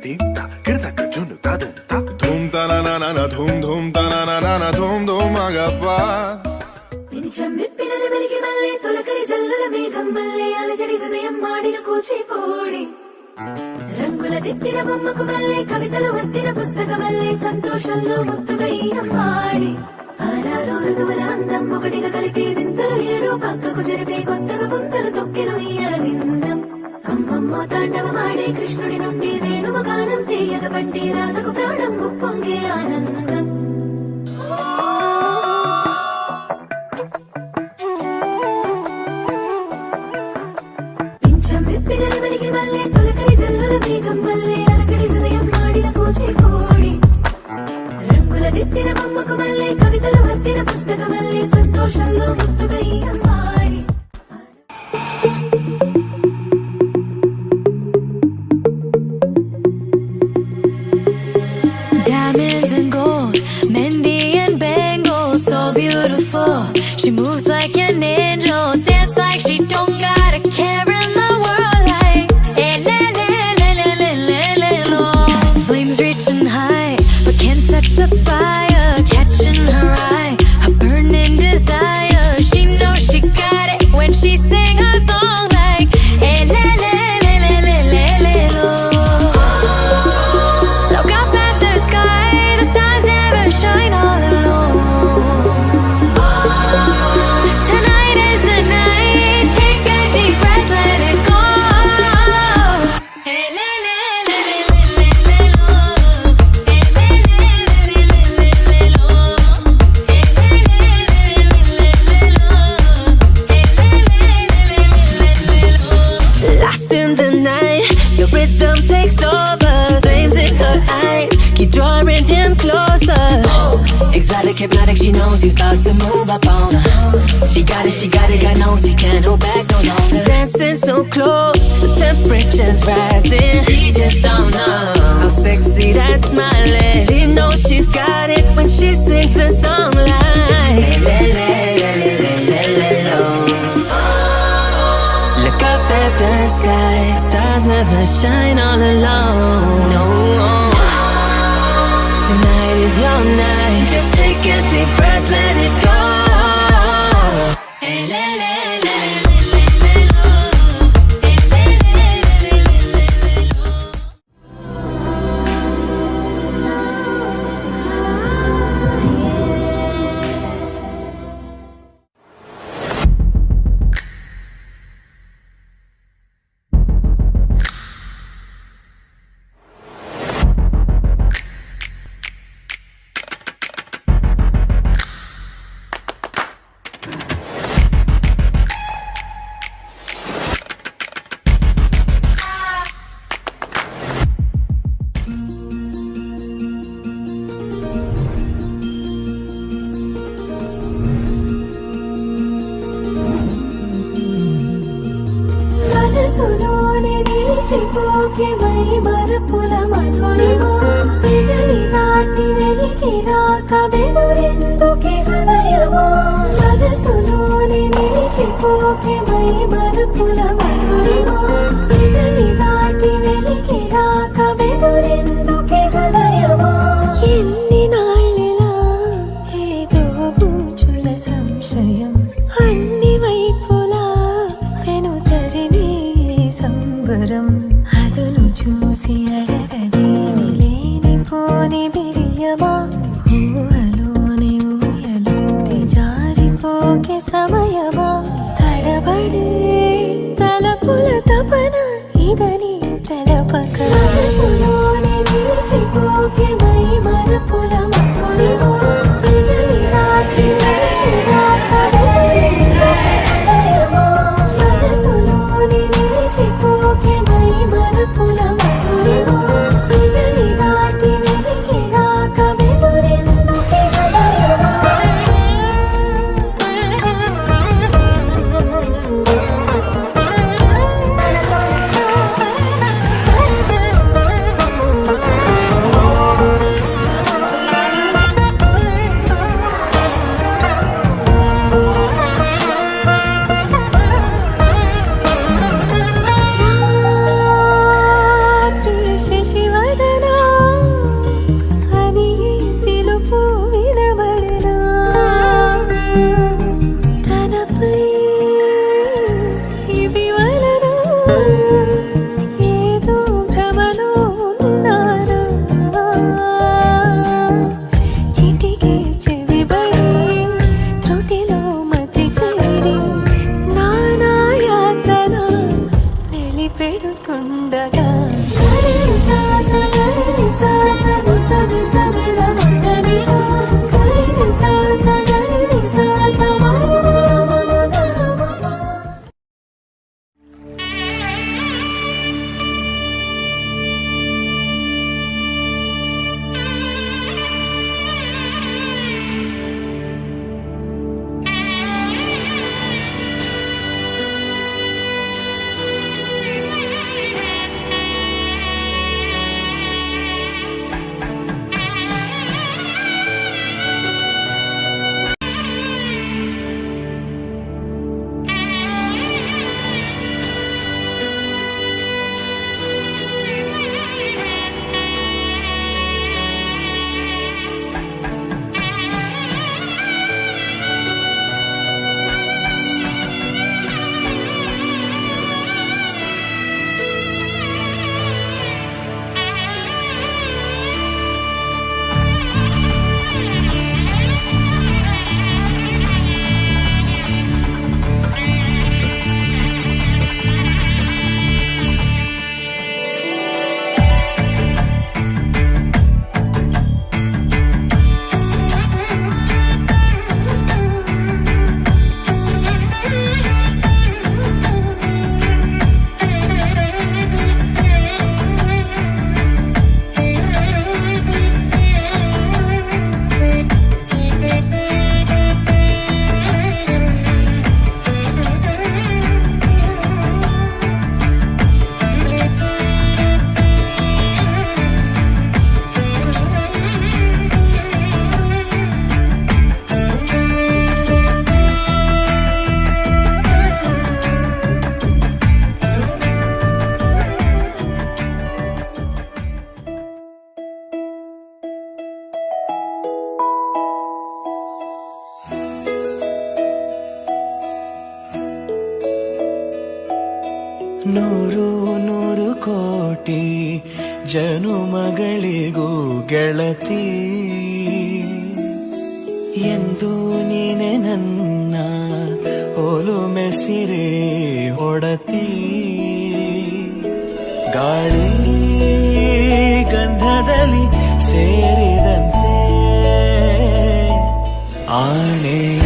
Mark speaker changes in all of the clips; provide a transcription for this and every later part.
Speaker 1: dim ta kirda junu ta dhum ta na dhum ta na dhum agappa
Speaker 2: పింఛం విప్పినది వెలిగి మళ్ళీ తొలకరి జల్లుల మేఘం మళ్ళీ అలజడి హృదయం మాడిన కూచిపూడి రంగుల దిద్దిన బొమ్మకు మళ్ళీ కవితలు వద్దిన పుస్తకమల్లే సంతోషంలో ముద్దుగా ఈయమ్మాడి ఆరారు ఋతువుల అందం ఒకటిగా కలిపి వింతలు ఏడు పక్కకు జరిపే కొత్తగా పుంతలు తొక్కిన ఈయల విందం అమ్మమ్మో తాండవమాడే కృష్ణుడి నుండి వేణువ గానం తీయగ పండి రాధకు ప్రాణం ఉప్పొంగే ఆనందం పింఛం విప్పినది వెలిగి మళ్ళీ తొలకరి జల్లుల మేఘం మళ్ళీ అలజడి హృదయం మాడిన కూచిపూడి రంగుల దిద్దిన బొమ్మకు మళ్ళీ కవితలు వద్దిన పుస్తకమల్లే సంతోషంలో ముద్దుగా ఈయమ్మాడి
Speaker 3: Diamonds and gold, Mendy and bangles, so beautiful. She moves like an angel, dance like she don't got a care in the world. Like, eh, la la la la la la la la. Flames reaching high, but can't touch the fire, catching her eye, her burning desire. She knows she got it when she sing her song. Like, eh, la la la la la la la la. Look up at the sky, the stars never shine all alone. Tonight is the night, take a deep breath, let it go. Hey, la la la la la la la. Hey, la la la la la la la. Hey, la la la la la la. Hey, la la la la la la. Lost in the night, your rhythm takes over. Flames in her eyes, keep drawing him closer. Exotic, hypnotic, she knows he's about to move up on her. She got it, God knows he can't hold back no longer. Dancing so close, the temperature's rising. She just don't know how sexy that smile is. She knows she's got it when she sings the song like la la la la la la la. Look up at the sky, stars never shine all alone. No. Tonight is your night. Just take a deep breath, let it go. Hey, la la la la la la la. Hey, la la la la la la la.
Speaker 2: మనసులోనే నిలిచిపోకే my మరపుల Madhurima పెదవి దాటి వెలికి రాక బెదురెందుకే హృదయమా మనసులోనే నిలిచిపోకే my మరపుల Madhurima పెదవి దాటి వెలికి రాక బెదురెందుకే హృదయమా ఎన్ని నాళ్ళిలా ఏదో బూచుల సంశయం అన్ని వైపులా వెను తరిమే సంబరం అదును చూసి అడగదేమి లేనిపోని బిడియమా ఊహలోని ఊయలోకి జారిపోకే సమయమా తడబడే తలపుల తపన ఇదని తలపక మనసులోనే నిలిచిపోకే మై మరపుల మధురిమా పెదవి దాటి వెలికి రాక బెదురెందుకే హృదయమా మనసులోనే నిలిచిపోకే మై మరపుల మధురిమా పెదవి దాటి వెలికి రాక బెదురెందుకే హృదయమా
Speaker 4: ನೂರು ನೂರು ಕೋಟಿ ಜನುಮಗಳಿಗೂ ಗೆಳತಿ ಎಂದು ನೀನೆ ನನ್ನ ಒಲುಮೆ ಸಿರೆ ಹೊಡತಿ ಗಾಳಿ ಗಂಧದಲ್ಲಿ ಸೇರಿದಂತೆ ಆಣೆಯ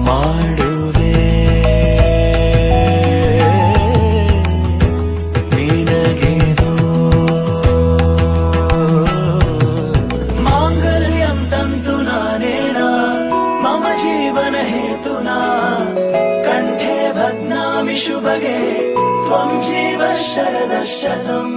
Speaker 4: ಮಾಡುವೆ ನಿನಗೆದು ಮಾಂಗಲ್ಯಂ ತಂತು ನಾನೇನ ಮಮ ಜೀವನ ಹೇತುನಾ ಕಂಠೆ ಭಗ್ನಾಮಿ ಶುಭಗೆ ತ್ವಂ ಜೀವ ಶರದಶತಂ